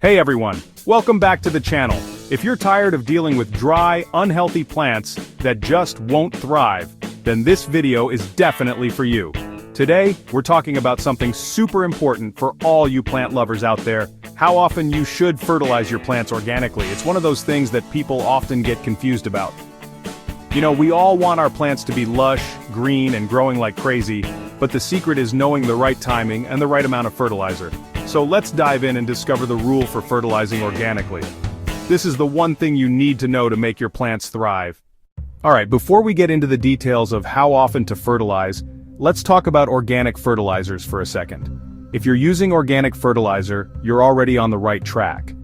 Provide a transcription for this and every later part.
Hey everyone, welcome back to the channel. If you're tired of dealing with dry, unhealthy plants that just won't thrive, then this video is definitely for you. Today, we're talking about something super important for all you plant lovers out there: how often you should fertilize your plants organically. It's one of those things that people often get confused about. You know, we all want our plants to be lush, green, and growing like crazy, but the secret is knowing the right timing and the right amount of fertilizer. So let's dive in and discover the rule for fertilizing organically. This is the one thing you need to know to make your plants thrive. Alright, before we get into the details of how often to fertilize, let's talk about organic fertilizers for a second. If you're using organic fertilizer, you're already on the right track.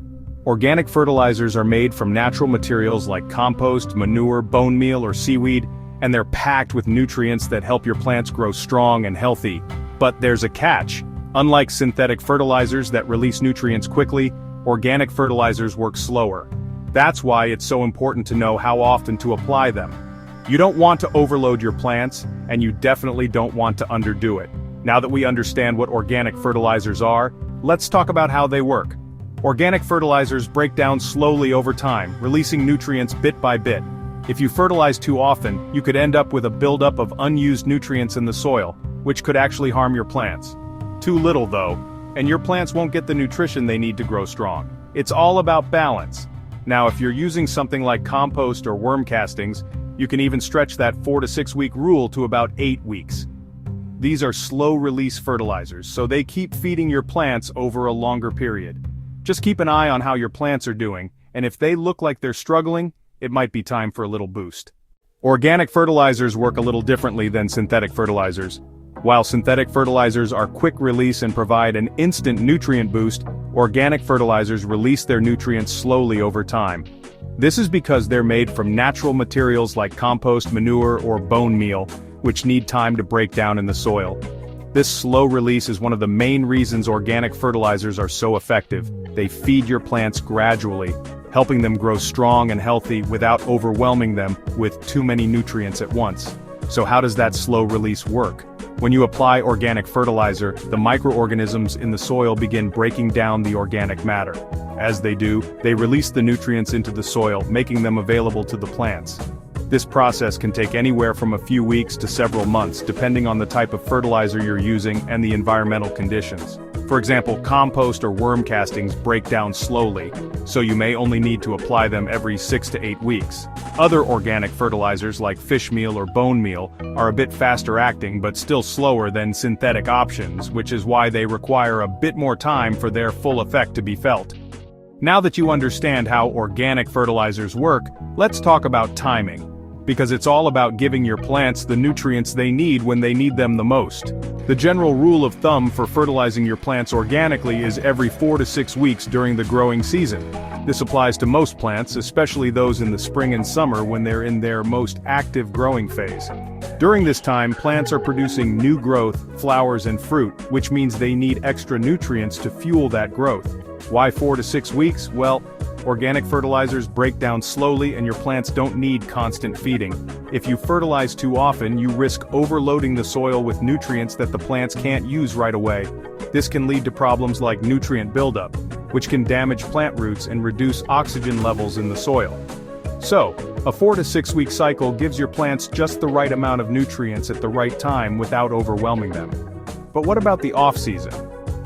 Organic fertilizers are made from natural materials like compost, manure, bone meal, or seaweed, and they're packed with nutrients that help your plants grow strong and healthy. But there's a catch. Unlike synthetic fertilizers that release nutrients quickly, organic fertilizers work slower. That's why it's so important to know how often to apply them. You don't want to overload your plants, and you definitely don't want to underdo it. Now that we understand what organic fertilizers are, let's talk about how they work. Organic fertilizers break down slowly over time, releasing nutrients bit by bit. If you fertilize too often, you could end up with a buildup of unused nutrients in the soil, which could actually harm your plants. Too little though, and your plants won't get the nutrition they need to grow strong. It's all about balance. Now if you're using something like compost or worm castings, you can even stretch that 4 to 6 week rule to about 8 weeks. These are slow-release fertilizers, so they keep feeding your plants over a longer period. Just keep an eye on how your plants are doing, and if they look like they're struggling, it might be time for a little boost. Organic fertilizers work a little differently than synthetic fertilizers. While synthetic fertilizers are quick release and provide an instant nutrient boost, organic fertilizers release their nutrients slowly over time. This is because they're made from natural materials like compost, manure, or bone meal, which need time to break down in the soil. This slow release is one of the main reasons organic fertilizers are so effective. They feed your plants gradually, helping them grow strong and healthy without overwhelming them with too many nutrients at once. So how does that slow release work? When you apply organic fertilizer, the microorganisms in the soil begin breaking down the organic matter. As they do, they release the nutrients into the soil, making them available to the plants. This process can take anywhere from a few weeks to several months, depending on the type of fertilizer you're using and the environmental conditions. For example, compost or worm castings break down slowly, so you may only need to apply them every 6 to 8 weeks. Other organic fertilizers like fish meal or bone meal are a bit faster acting but still slower than synthetic options, which is why they require a bit more time for their full effect to be felt. Now that you understand how organic fertilizers work, let's talk about timing. Because it's all about giving your plants the nutrients they need when they need them the most. The general rule of thumb for fertilizing your plants organically is every 4 to 6 weeks during the growing season. This applies to most plants, especially those in the spring and summer when they're in their most active growing phase. During this time, plants are producing new growth, flowers and fruit, which means they need extra nutrients to fuel that growth. Why 4 to 6 weeks? Well, organic fertilizers break down slowly and your plants don't need constant feeding. If you fertilize too often, you risk overloading the soil with nutrients that the plants can't use right away. This can lead to problems like nutrient buildup, which can damage plant roots and reduce oxygen levels in the soil. So, a 4 to 6 week cycle gives your plants just the right amount of nutrients at the right time without overwhelming them. But what about the off-season?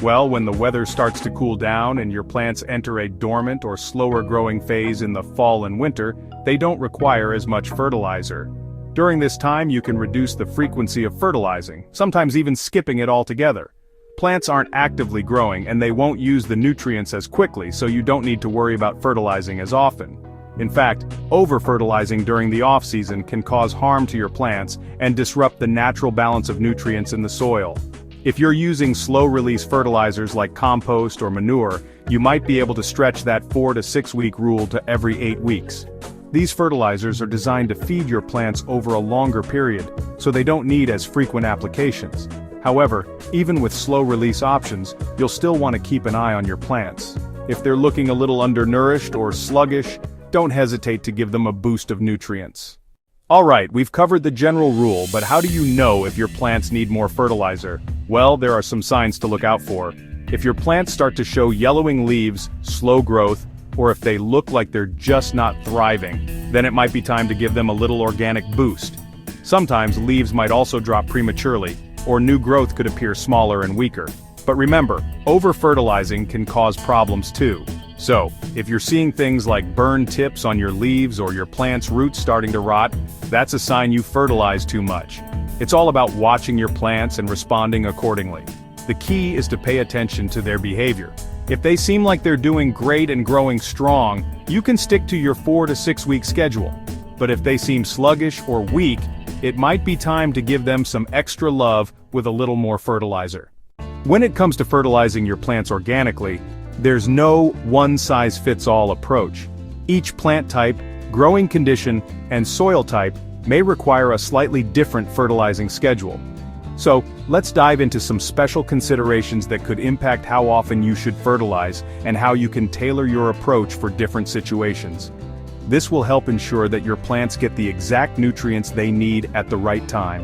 Well, when the weather starts to cool down and your plants enter a dormant or slower growing phase in the fall and winter, they don't require as much fertilizer. During this time, you can reduce the frequency of fertilizing, sometimes even skipping it altogether. Plants aren't actively growing and they won't use the nutrients as quickly, so you don't need to worry about fertilizing as often. In fact, over-fertilizing during the off-season can cause harm to your plants and disrupt the natural balance of nutrients in the soil. If you're using slow-release fertilizers like compost or manure, you might be able to stretch that 4 to 6 week rule to every 8 weeks. These fertilizers are designed to feed your plants over a longer period, so they don't need as frequent applications. However, even with slow-release options, you'll still want to keep an eye on your plants. If they're looking a little undernourished or sluggish, don't hesitate to give them a boost of nutrients. Alright, we've covered the general rule, but how do you know if your plants need more fertilizer? Well, there are some signs to look out for. If your plants start to show yellowing leaves, slow growth, or if they look like they're just not thriving, then it might be time to give them a little organic boost. Sometimes leaves might also drop prematurely, or new growth could appear smaller and weaker. But remember, over-fertilizing can cause problems too. So, if you're seeing things like burned tips on your leaves or your plant's roots starting to rot, that's a sign you fertilized too much. It's all about watching your plants and responding accordingly. The key is to pay attention to their behavior. If they seem like they're doing great and growing strong, you can stick to your 4 to 6 week schedule. But if they seem sluggish or weak, it might be time to give them some extra love with a little more fertilizer. When it comes to fertilizing your plants organically, there's no one-size-fits-all approach. Each plant type, growing condition, and soil type may require a slightly different fertilizing schedule. So, let's dive into some special considerations that could impact how often you should fertilize and how you can tailor your approach for different situations. This will help ensure that your plants get the exact nutrients they need at the right time.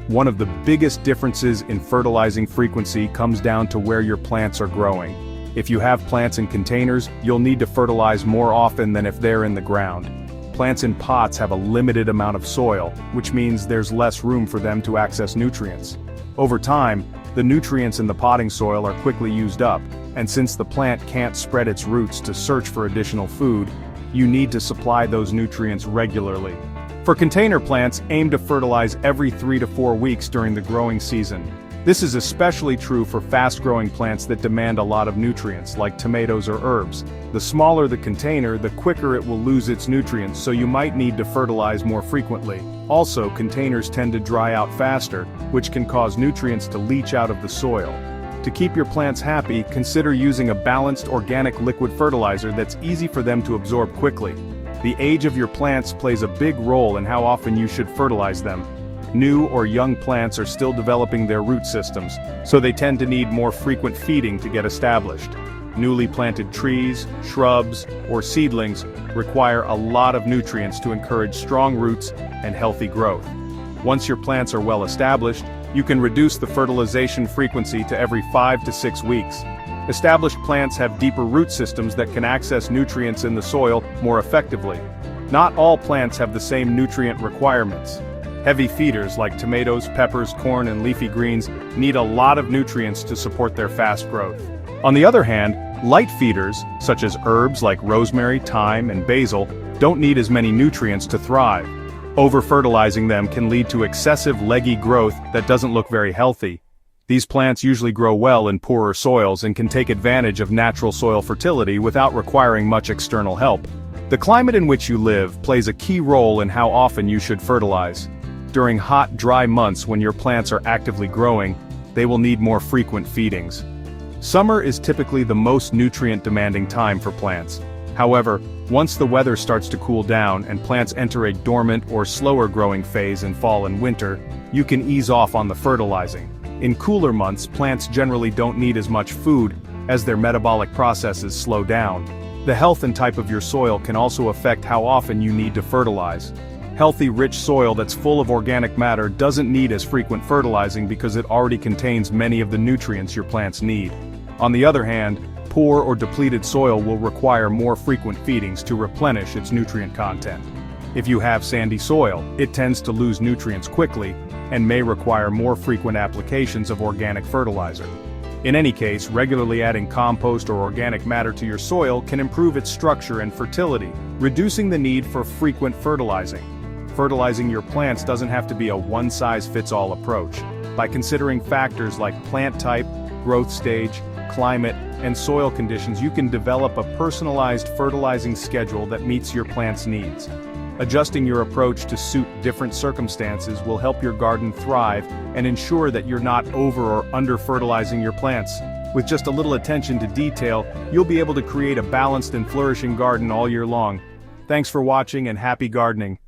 One of the biggest differences in fertilizing frequency comes down to where your plants are growing. If you have plants in containers, you'll need to fertilize more often than if they're in the ground. Plants in pots have a limited amount of soil, which means there's less room for them to access nutrients. Over time, the nutrients in the potting soil are quickly used up, and since the plant can't spread its roots to search for additional food, you need to supply those nutrients regularly. For container plants, aim to fertilize every 3 to 4 weeks during the growing season. This is especially true for fast-growing plants that demand a lot of nutrients, like tomatoes or herbs. The smaller the container, the quicker it will lose its nutrients, so you might need to fertilize more frequently. Also, containers tend to dry out faster, which can cause nutrients to leach out of the soil. To keep your plants happy, consider using a balanced organic liquid fertilizer that's easy for them to absorb quickly. The age of your plants plays a big role in how often you should fertilize them. New or young plants are still developing their root systems, so they tend to need more frequent feeding to get established. Newly planted trees, shrubs, or seedlings require a lot of nutrients to encourage strong roots and healthy growth. Once your plants are well established, you can reduce the fertilization frequency to every 5 to 6 weeks. Established plants have deeper root systems that can access nutrients in the soil more effectively. Not all plants have the same nutrient requirements. Heavy feeders like tomatoes, peppers, corn, and leafy greens need a lot of nutrients to support their fast growth. On the other hand, light feeders, such as herbs like rosemary, thyme, and basil, don't need as many nutrients to thrive. Over-fertilizing them can lead to excessive leggy growth that doesn't look very healthy. These plants usually grow well in poorer soils and can take advantage of natural soil fertility without requiring much external help. The climate in which you live plays a key role in how often you should fertilize. During hot, dry months when your plants are actively growing, they will need more frequent feedings. Summer is typically the most nutrient-demanding time for plants. However, once the weather starts to cool down and plants enter a dormant or slower growing phase in fall and winter, you can ease off on the fertilizing. In cooler months, plants generally don't need as much food as their metabolic processes slow down. The health and type of your soil can also affect how often you need to fertilize. Healthy, rich soil that's full of organic matter doesn't need as frequent fertilizing because it already contains many of the nutrients your plants need. On the other hand, poor or depleted soil will require more frequent feedings to replenish its nutrient content. If you have sandy soil, it tends to lose nutrients quickly and may require more frequent applications of organic fertilizer. In any case, regularly adding compost or organic matter to your soil can improve its structure and fertility, reducing the need for frequent fertilizing. Fertilizing your plants doesn't have to be a one-size-fits-all approach. By considering factors like plant type, growth stage, climate, and soil conditions, you can develop a personalized fertilizing schedule that meets your plant's needs. Adjusting your approach to suit different circumstances will help your garden thrive and ensure that you're not over or under fertilizing your plants. With just a little attention to detail, you'll be able to create a balanced and flourishing garden all year long. Thanks for watching and happy gardening.